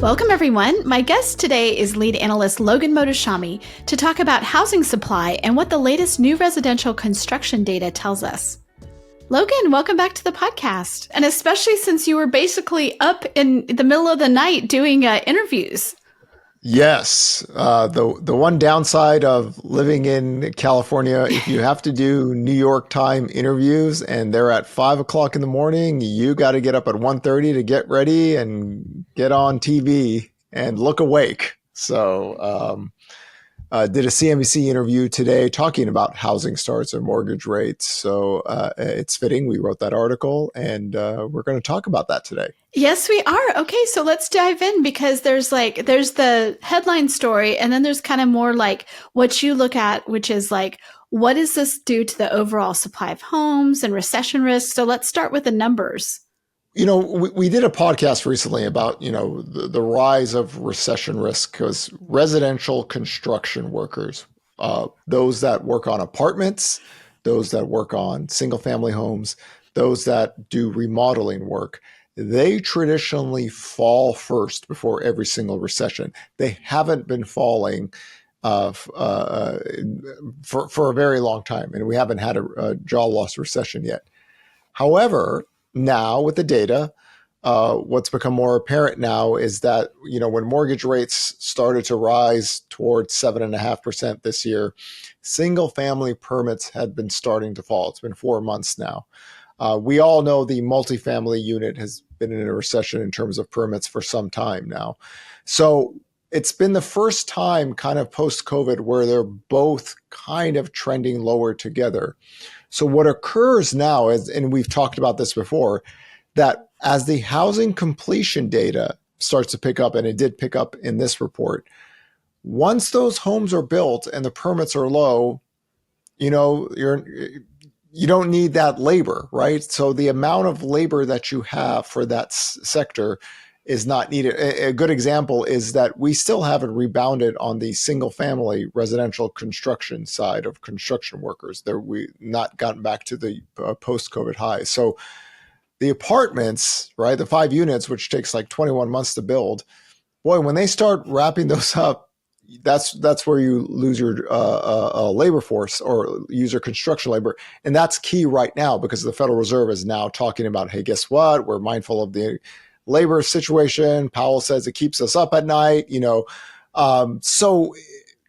Welcome, everyone. My guest today is Lead Analyst Logan Mohtashami to talk about housing supply and what the latest new residential construction data tells us. Logan, welcome back to the podcast, and especially since you were basically up in the middle of the night doing interviews. Yes. The one downside of living in California, if you have to do New York time interviews and they're at 5 o'clock in the morning, you got to get up at 1:30 to get ready and get on TV and look awake. So did a CNBC interview today talking about housing starts and mortgage rates. So it's fitting. We wrote that article and we're going to talk about that today. Yes, we are. Okay, so let's dive in because there's the headline story and then there's kind of more like what you look at, which is like, what does this do to the overall supply of homes and recession risk? So let's start with the numbers. You know, we did a podcast recently about, the rise of recession risk because residential construction workers, those that work on apartments, those that work on single family homes, those that do remodeling work, they traditionally fall first before every single recession. They haven't been falling for a very long time, and we haven't had a jaw loss recession yet. However, now with the data, what's become more apparent now is that, when mortgage rates started to rise towards 7.5% this year, single family permits had been starting to fall. It's been 4 months now. We all know the multifamily unit has been in a recession in terms of permits for some time now. So it's been the first time kind of post-COVID where they're both kind of trending lower together. So what occurs now is, and we've talked about this before, that as the housing completion data starts to pick up, and it did pick up in this report, once those homes are built and the permits are low, you don't need that labor, right? So the amount of labor that you have for that sector is not needed. A good example is that we still haven't rebounded on the single family residential construction side of construction workers. We not gotten back to the post-COVID highs. So the apartments, right, the 5 units, which takes like 21 months to build, boy, when they start wrapping those up, that's where you lose your labor force or use your construction labor. And that's key right now because the Federal Reserve is now talking about, hey, guess what? We're mindful of the labor situation. Powell says it keeps us up at night, So,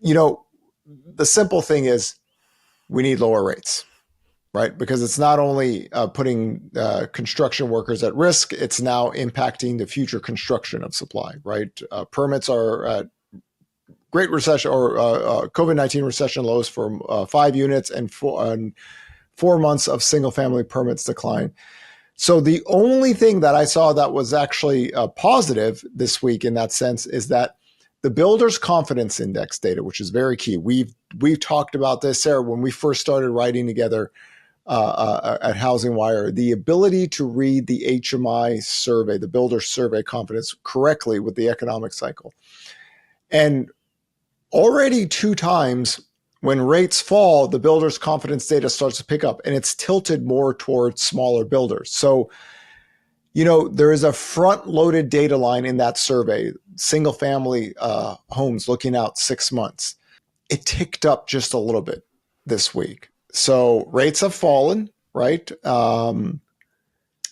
the simple thing is we need lower rates, right? Because it's not only putting construction workers at risk, it's now impacting the future construction of supply, right? Permits are at Great Recession or COVID-19 recession lows for 5 units and 4 months of single family permits decline. So the only thing that I saw that was actually positive this week in that sense is that the Builders Confidence Index data, which is very key. We've talked about this, Sarah, when we first started writing together at Housingwire, the ability to read the HMI survey, the Builder Survey Confidence correctly with the economic cycle. And already 2 times when rates fall, the builders' confidence data starts to pick up and it's tilted more towards smaller builders. So, there is a front-loaded data line in that survey, single family homes looking out 6 months. It ticked up just a little bit this week. So rates have fallen, right?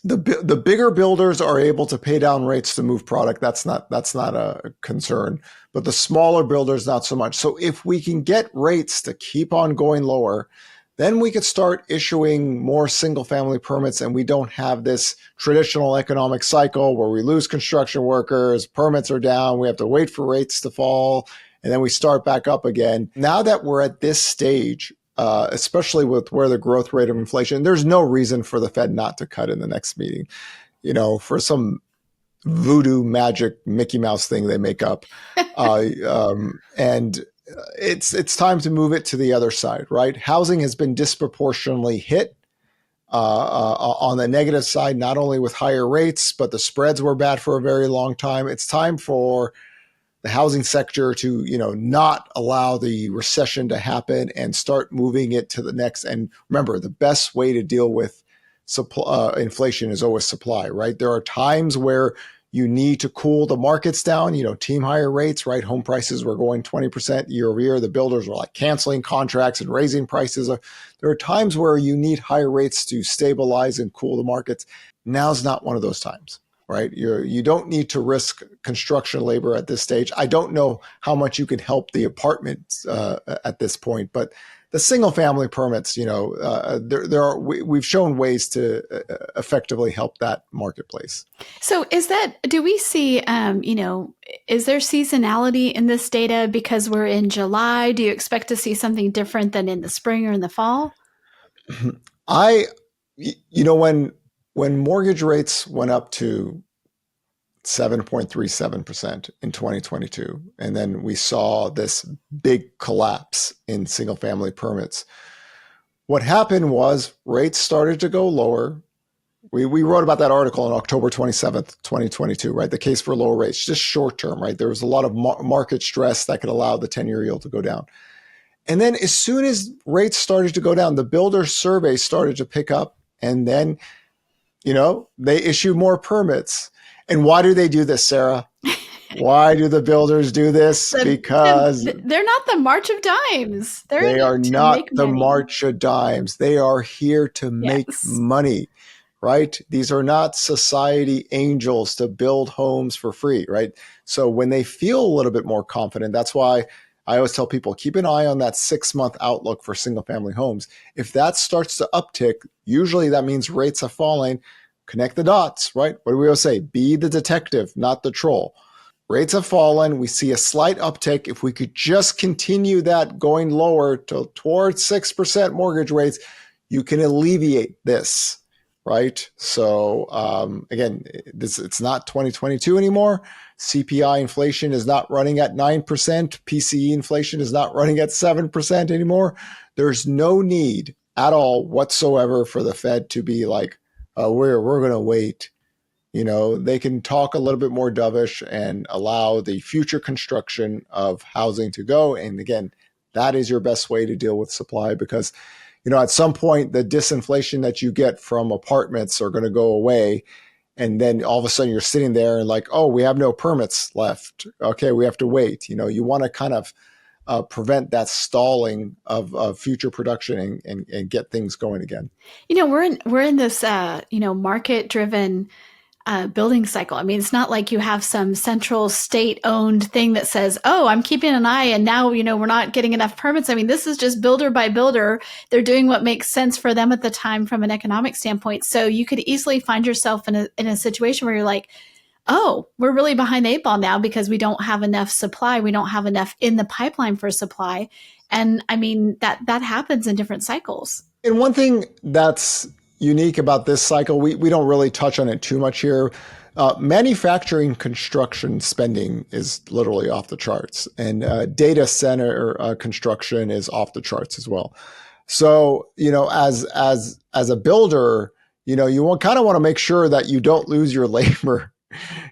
The bigger builders are able to pay down rates to move product. That's not a concern, but the smaller builders, not so much. So if we can get rates to keep on going lower, then we could start issuing more single family permits and we don't have this traditional economic cycle where we lose construction workers, permits are down, we have to wait for rates to fall, and then we start back up again. Now that we're at this stage, especially with where the growth rate of inflation, there's no reason for the Fed not to cut in the next meeting, for some voodoo magic Mickey Mouse thing they make up. And it's time to move it to the other side, right? Housing has been disproportionately hit on the negative side, not only with higher rates, but the spreads were bad for a very long time. It's time for the housing sector to, not allow the recession to happen and start moving it to the next. And remember, the best way to deal with inflation is always supply, right? There are times where you need to cool the markets down, team higher rates, right? Home prices were going 20% year over year. The builders were like canceling contracts and raising prices. There are times where you need higher rates to stabilize and cool the markets. Now's not one of those times, right? You don't need to risk construction labor at this stage. I don't know how much you can help the apartments at this point, but the single family permits, we've shown ways to effectively help that marketplace. So do we see, is there seasonality in this data because we're in July? Do you expect to see something different than in the spring or in the fall? When mortgage rates went up to 7.37% in 2022, and then we saw this big collapse in single family permits, what happened was rates started to go lower. We wrote about that article on October 27th, 2022, right? The case for lower rates, just short term, right? There was a lot of market stress that could allow the 10-year yield to go down. And then as soon as rates started to go down, the builder survey started to pick up, and then, they issue more permits. And why do they do this, Sarah? Why do the builders do this? Because they're not the March of Dimes. They are not the March of Dimes. They are here to make money, right? These are not society angels to build homes for free, right? So when they feel a little bit more confident, that's why I always tell people, keep an eye on that 6-month outlook for single family homes. If that starts to uptick, usually that means rates are falling. Connect the dots, right? What do we always say? Be the detective, not the troll. Rates have fallen. We see a slight uptick. If we could just continue that going lower towards 6% mortgage rates, you can alleviate this, right? So again, it's not 2022 anymore. CPI inflation is not running at 9%. PCE inflation is not running at 7% anymore. There's no need at all whatsoever for the Fed to be like, we're going to wait. They can talk a little bit more dovish and allow the future construction of housing to go. And again, that is your best way to deal with supply, because, at some point, the disinflation that you get from apartments are going to go away. And then all of a sudden you're sitting there and like, oh, we have no permits left. Okay, we have to wait. You want to kind of prevent that stalling of future production and get things going again. We're in this, market driven building cycle. I mean, it's not like you have some central state-owned thing that says, oh, I'm keeping an eye and now, we're not getting enough permits. I mean, this is just builder by builder. They're doing what makes sense for them at the time from an economic standpoint. So you could easily find yourself in a situation where you're like, oh, we're really behind the 8 ball now because we don't have enough supply. We don't have enough in the pipeline for supply. And I mean, that happens in different cycles. And one thing that's unique about this cycle, we don't really touch on it too much here. Manufacturing construction spending is literally off the charts, and data center construction is off the charts as well. So, as a builder, you kind of want to make sure that you don't lose your labor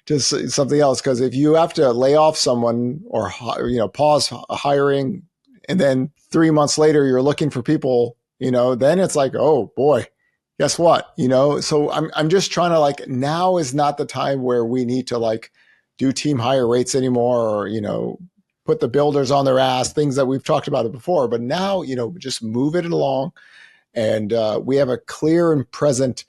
to something else, because if you have to lay off someone or pause hiring, and then 3 months later you're looking for people, then it's like, oh boy, guess what? So I'm just trying to now is not the time where we need to do team higher rates anymore, or, put the builders on their ass, things that we've talked about it before. But now, just move it along. And we have a clear and present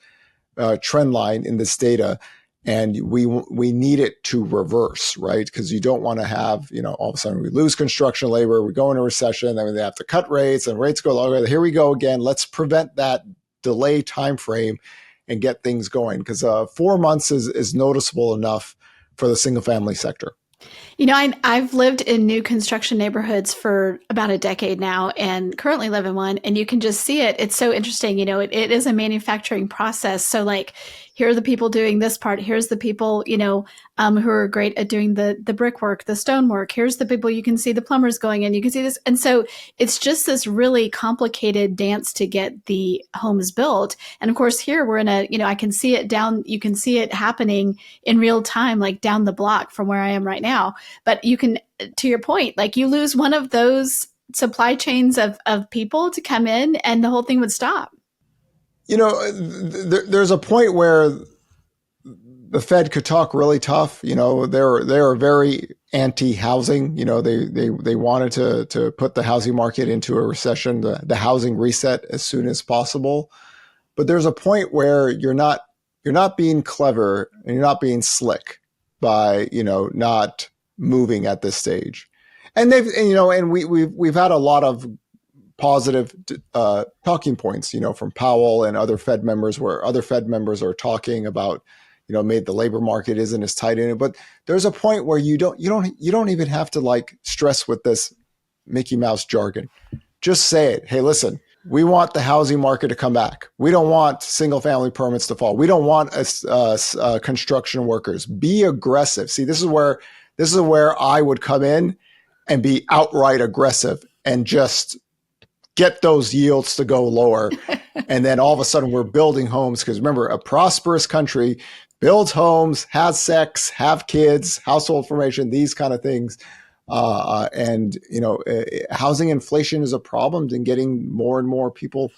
trend line in this data. And we need it to reverse, right? Because you don't want to have, all of a sudden we lose construction labor, we go into recession, then they have to cut rates and rates go lower. Here we go again. Let's prevent that delay time frame and get things going, because 4 months is noticeable enough for the single family sector. I've lived in new construction neighborhoods for about a decade now and currently live in one, and you can just see it. It's so interesting. It is a manufacturing process. So here are the people doing this part. Here's the people, who are great at doing the brickwork, the stonework. Here's the people, you can see the plumbers going in, you can see this. And so it's just this really complicated dance to get the homes built. And of course, here we're in I can see it you can see it happening in real time, down the block from where I am right now. But you can, to your point, you lose one of those supply chains of people to come in and the whole thing would stop. There's a point where the Fed could talk really tough. They're very anti-housing. They wanted to put the housing market into a recession, the housing reset as soon as possible. But there's a point where you're not being clever and you're not being slick by not moving at this stage. And we've had a lot of positive talking points, from Powell and other Fed members, where other Fed members are talking about, made the labor market isn't as tight in it. But there's a point where you don't even have to like stress with this Mickey Mouse jargon. Just say it. Hey, listen, we want the housing market to come back. We don't want single family permits to fall. We don't want construction workers. Be aggressive. See, this is where I would come in and be outright aggressive and just get those yields to go lower. And then all of a sudden we're building homes, because remember, a prosperous country builds homes, has sex, have kids, household formation, these kind of things. Housing inflation is a problem in getting more and more people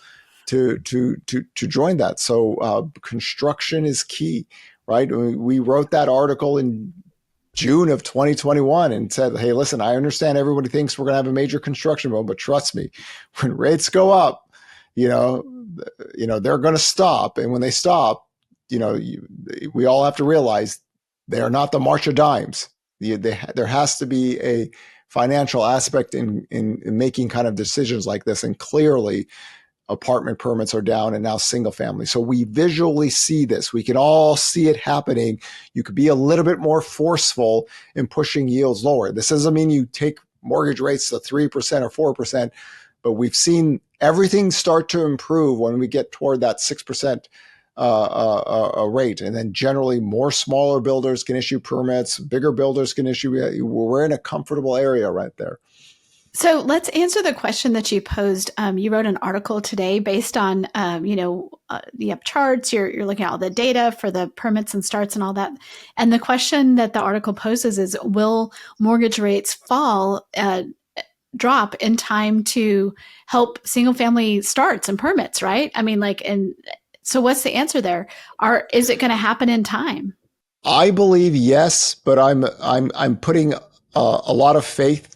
to join that. So construction is key, right? We wrote that article in June of 2021 and said, hey, listen, I understand everybody thinks we're going to have a major construction boom, but trust me, when rates go up, they're going to stop. And when they stop, we all have to realize they are not the march of dimes. There has to be a financial aspect in making kind of decisions like this. And clearly, apartment permits are down and now single family. So we visually see this. We can all see it happening. You could be a little bit more forceful in pushing yields lower. This doesn't mean you take mortgage rates to 3% or 4%, but we've seen everything start to improve when we get toward that 6% rate. And then generally more smaller builders can issue permits, bigger builders can issue. We're in a comfortable area right there. So let's answer the question that you posed. You wrote an article today based on, you have charts, you're looking at all the data for the permits and starts and all that. And the question that the article poses is, will mortgage rates drop in time to help single family starts and permits, right? I mean, so what's the answer there? Is it going to happen in time? I believe yes, but I'm putting a lot of faith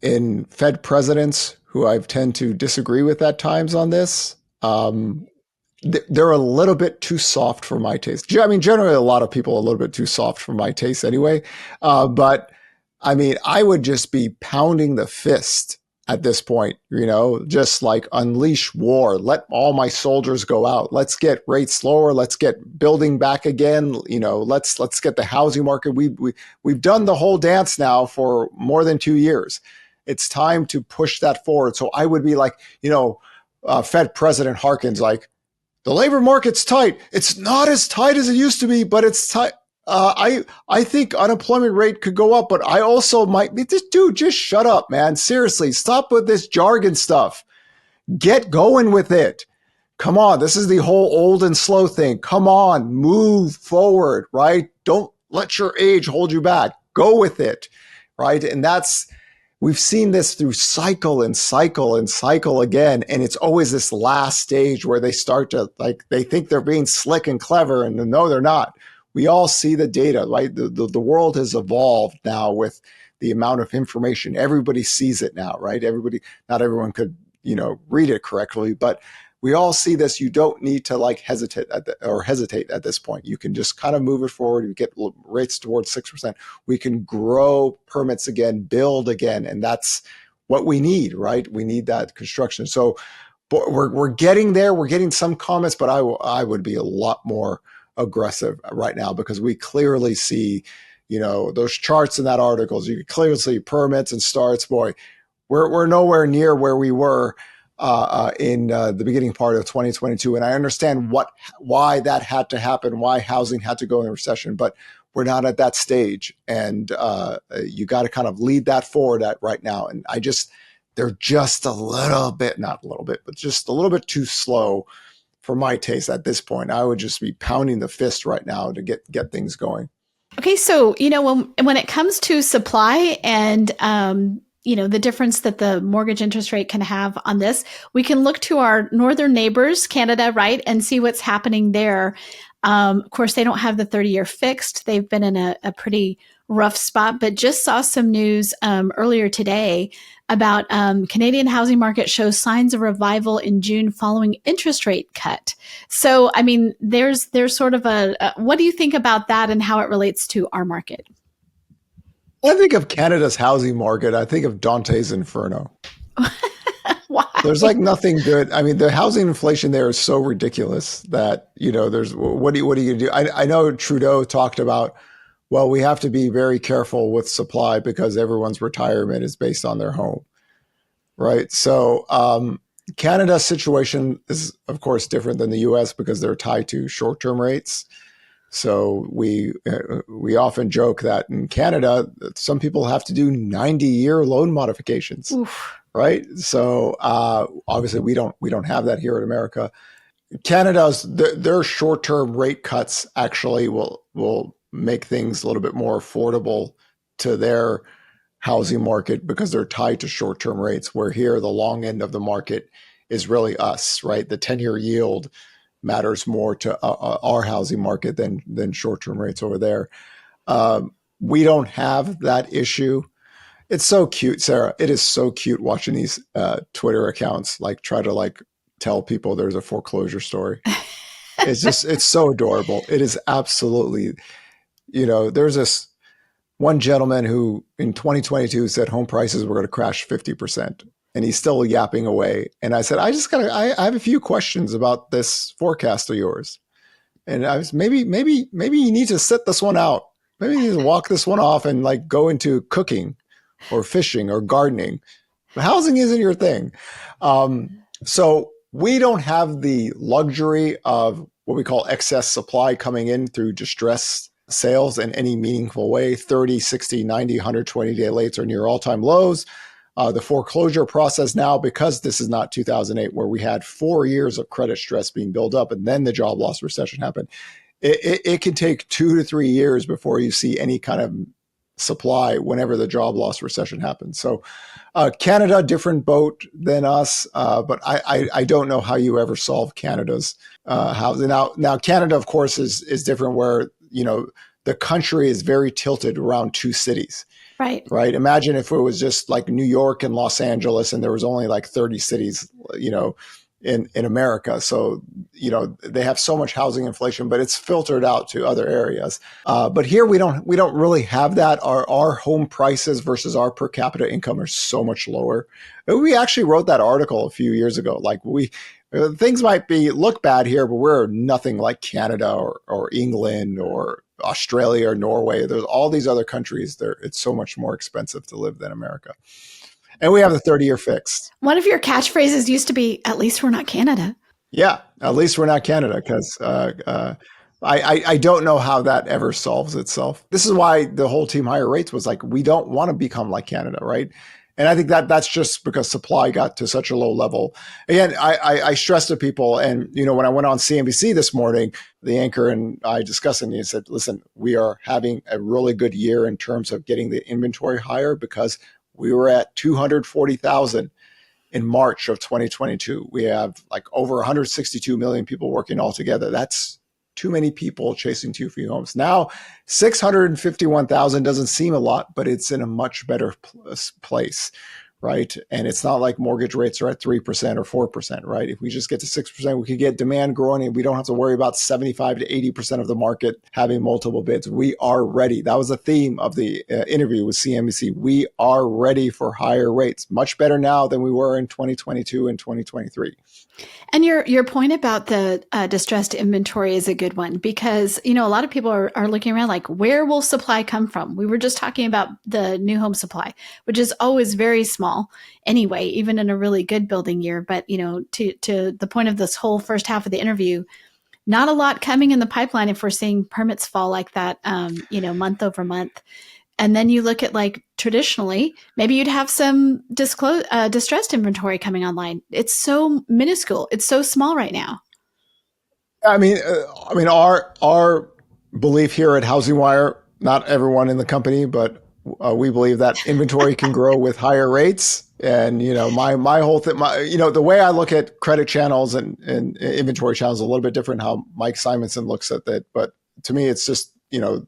in Fed presidents who I tend to disagree with at times on this. They're a little bit too soft for my taste. I mean, generally, a lot of people are a little bit too soft for my taste anyway. But I mean, I would just be pounding the fist at this point, just like unleash war. Let all my soldiers go out. Let's get rates lower. Let's get building back again. Let's get the housing market. We've done the whole dance now for more than 2 years. It's time to push that forward. So I would be like, Fed President Harkins, like, the labor market's tight. It's not as tight as it used to be, but it's tight. I think unemployment rate could go up, but I also might be this dude. Just shut up, man. Seriously, stop with this jargon stuff. Get going with it. Come on. This is the whole old and slow thing. Come on, move forward, right? Don't let your age hold you back. Go with it, right? And we've seen this through cycle and cycle and cycle again. And it's always this last stage where they start to, they think they're being slick and clever, and no, they're not. We all see the data, right? The world has evolved now with the amount of information. Everybody sees it now, right? Not everyone could, read it correctly, but we all see this. You don't need to hesitate at this point. You can just kind of move it forward. You get rates towards 6%. We can grow permits again, build again. And that's what we need, right? We need that construction. So we're getting there. We're getting some comments, but I would be a lot more aggressive right now, because we clearly see, those charts in that articles. You can clearly see permits and starts. Boy, we're nowhere near where we were in the beginning part of 2022. And I understand why that had to happen, why housing had to go in a recession, but we're not at that stage. And you got to kind of lead that forward right now. And they're just a little bit, not a little bit, but just a little bit too slow for my taste at this point. I would just be pounding the fist right now to get things going. Okay, so when it comes to supply and the difference that the mortgage interest rate can have on this, we can look to our northern neighbors, Canada, right, and see what's happening there. Of course, they don't have the 30-year fixed. They've been in a pretty rough spot, but just saw some news earlier today about Canadian housing market shows signs of revival in June following interest rate cut. So, I mean, there's sort of what do you think about that and how it relates to our market? I think of Canada's housing market, I think of Dante's Inferno. Why? There's like nothing good. I mean, the housing inflation there is so ridiculous that, there's what are you gonna do? I know Trudeau talked about, well, we have to be very careful with supply because everyone's retirement is based on their home, right? So Canada's situation is, of course, different than the U.S. because they're tied to short-term rates. So we often joke that in Canada, some people have to do 90-year loan modifications. Oof. Right. So obviously we don't have that here in America. Canada's their short-term rate cuts actually will make things a little bit more affordable to their housing market because they're tied to short-term rates, where here the long end of the market is really us, right? The 10-year yield matters more to our housing market than short-term rates over there. We don't have that issue. It's so cute, Sarah. It is so cute watching these Twitter accounts like try to like tell people there's a foreclosure story. It's so adorable. It is absolutely, there's this one gentleman who in 2022 said home prices were going to crash 50%, and he's still yapping away. And I said, I have a few questions about this forecast of yours. And I was maybe you need to sit this one out. Maybe you need to walk this one off and like go into cooking or fishing or gardening. But housing isn't your thing. So we don't have the luxury of what we call excess supply coming in through distress sales in any meaningful way. 30, 60, 90, 120-day lates are near all-time lows. The foreclosure process now, because this is not 2008, where we had 4 years of credit stress being built up and then the job loss recession happened, it can take 2 to 3 years before you see any kind of supply whenever the job loss recession happens. So Canada, different boat than us, but I don't know how you ever solve Canada's housing. Now Canada, of course, is different where, the country is very tilted around two cities. Right. Right. Imagine if it was just like New York and Los Angeles and there was only like 30 cities, in America. So, they have so much housing inflation, but it's filtered out to other areas. But here we don't really have that. Our home prices versus our per capita income are so much lower. We actually wrote that article a few years ago. Like things might look bad here, but we're nothing like Canada or England or Australia or Norway. There's all these other countries there. It's so much more expensive to live than America. And we have the 30-year fixed. One of your catchphrases used to be, at least we're not Canada. Yeah, at least we're not Canada, because I don't know how that ever solves itself. This is why the whole team higher rates was like, we don't want to become like Canada, right? And I think that's just because supply got to such a low level. Again, I stress to people, and when I went on CNBC this morning, the anchor and I discussed it, and he said, listen, we are having a really good year in terms of getting the inventory higher because we were at 240,000 in March of 2022. We have like over 162 million people working all together. That's too many people chasing too few homes. Now, 651,000 doesn't seem a lot, but it's in a much better place, right? And it's not like mortgage rates are at 3% or 4%, right? If we just get to 6%, we could get demand growing and we don't have to worry about 75 to 80% of the market having multiple bids. We are ready. That was the theme of the interview with CNBC. We are ready for higher rates, much better now than we were in 2022 and 2023. And your point about the distressed inventory is a good one because, a lot of people are looking around like, where will supply come from? We were just talking about the new home supply, which is always very small anyway, even in a really good building year. But, to the point of this whole first half of the interview, not a lot coming in the pipeline if we're seeing permits fall like that, month over month. And then you look at like traditionally, maybe you'd have some distressed inventory coming online. It's so minuscule. It's so small right now. I mean, our belief here at Housingwire, not everyone in the company, but we believe that inventory can grow with higher rates. And my whole thing, the way I look at credit channels and inventory channels is a little bit different how Mike Simonson looks at it. But to me, it's just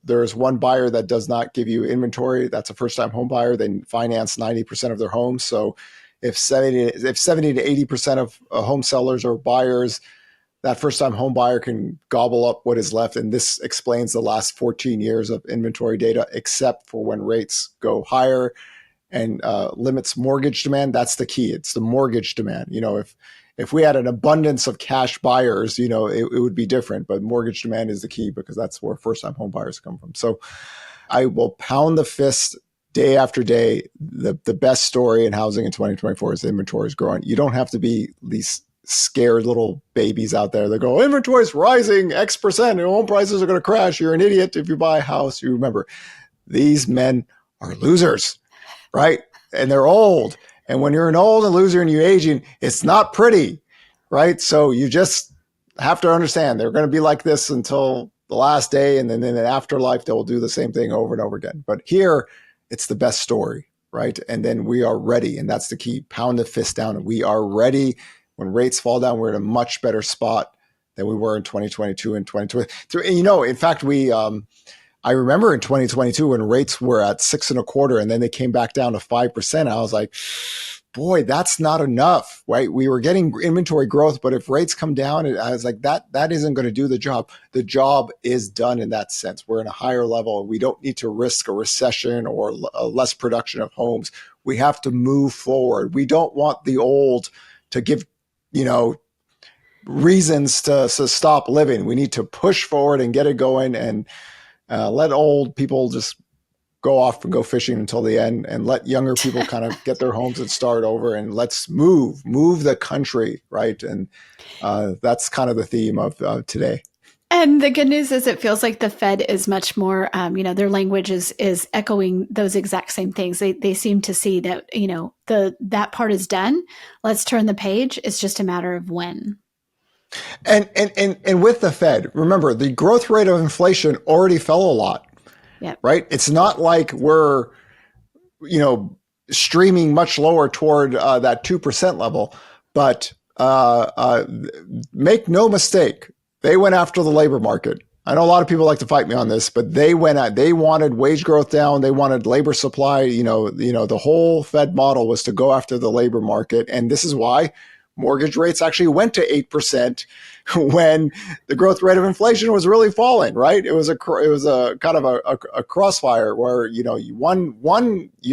there's one buyer that does not give you inventory. That's a first-time home buyer. They finance 90% of their homes. So if 70 to 80% of home sellers or buyers, that first-time home buyer can gobble up what is left. And this explains the last 14 years of inventory data, except for when rates go higher and limits mortgage demand. That's the key. It's the mortgage demand. If we had an abundance of cash buyers, it would be different. But mortgage demand is the key because that's where first-time home buyers come from. So I will pound the fist day after day. The best story in housing in 2024 is the inventory is growing. You don't have to be these scared little babies out there that go, inventory is rising X%, and home prices are going to crash. You're an idiot if you buy a house. You remember, these men are losers, right? And they're old. And when you're an old and loser and you're aging, it's not pretty, right? So you just have to understand they're going to be like this until the last day. And then in the afterlife, they will do the same thing over and over again. But here, it's the best story, right? And then we are ready. And that's the key. Pound the fist down. And we are ready. When rates fall down, we're in a much better spot than we were in 2022 and 2023. And, in fact, I remember in 2022 when rates were at 6.25% and then they came back down to 5%. I was like, boy, that's not enough, right? We were getting inventory growth, but if rates come down, I was like, that isn't going to do the job. The job is done in that sense. We're in a higher level. We don't need to risk a recession or a less production of homes. We have to move forward. We don't want the old to give, reasons to stop living. We need to push forward and get it going and let old people just go off and go fishing until the end, and let younger people kind of get their homes and start over, and let's move the country, right? And that's kind of the theme of today. And the good news is it feels like the Fed is much more, their language is echoing those exact same things. They seem to see that, that part is done. Let's turn the page. It's just a matter of when. And with the Fed, remember, the growth rate of inflation already fell a lot, right? It's not like we're, streaming much lower toward that 2% level, but make no mistake, they went after the labor market. I know a lot of people like to fight me on this, but they wanted wage growth down. They wanted labor supply. The whole Fed model was to go after the labor market. And this is why mortgage rates actually went to 8% when the growth rate of inflation was really falling, right? It was a kind of a crossfire where, you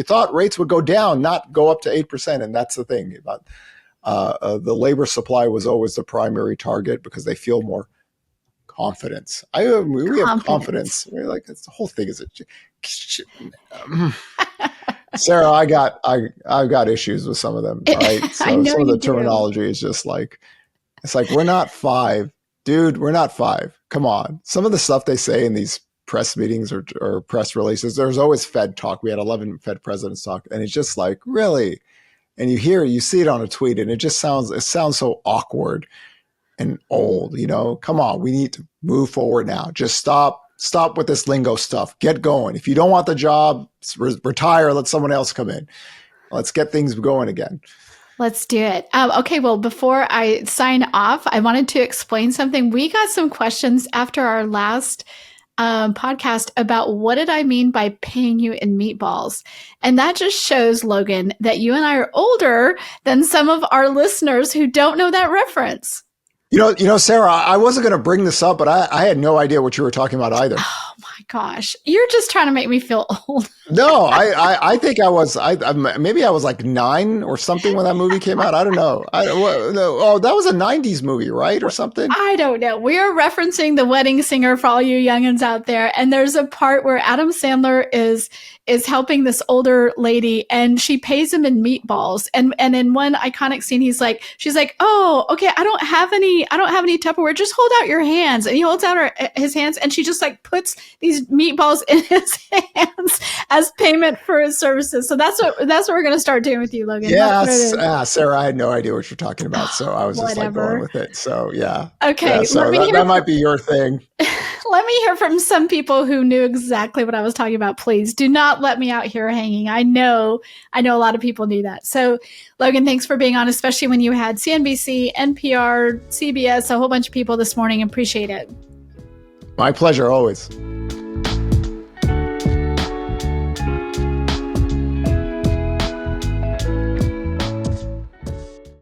thought rates would go down, not go up to 8%. And that's the thing about the labor supply was always the primary target because they feel more confidence. We have confidence. We're like, the whole thing is Sarah, I've got issues with some of them. Right? So some of the terminology is just like, it's like, we're not 5, dude. We're not 5. Come on. Some of the stuff they say in these press meetings or press releases, there's always Fed talk. We had 11 Fed presidents talk, and it's just like, really? And you see it on a tweet, and it sounds so awkward and old. Come on, we need to move forward now. Just stop with this lingo stuff. Get going. If you don't want the job, retire. Let someone else come in. Let's get things going again. Let's do it. Okay, well, before I sign off, I wanted to explain something. We got some questions after our last podcast about what did I mean by paying you in meatballs. And that just shows, Logan, that you and I are older than some of our listeners who don't know that reference. Sarah, I wasn't going to bring this up, but I had no idea what you were talking about either. Oh my gosh. You're just trying to make me feel old. No, I think I was maybe I was like 9 or something when that movie came out. I don't know. That was a 90s movie, right? Or something? I don't know. We are referencing The Wedding Singer for all you youngins out there. And there's a part where Adam Sandler is helping this older lady and she pays him in meatballs. And in one iconic scene, she's like, oh, okay, I don't have any Tupperware. Just hold out your hands. And he holds out his hands and she just like puts these meatballs in his hands as payment for his services. So that's what we're going to start doing with you, Logan. Yes, Sarah, I had no idea what you're talking about, so I was just like Whatever. going with it. So yeah, Okay, yeah. So that might be your thing. Let me hear from some people who knew exactly what I was talking about. Please do not let me out here hanging. I know a lot of people knew that. So, Logan, thanks for being on, especially when you had CNBC, NPR, CBS, a whole bunch of people this morning. Appreciate it. My pleasure, always.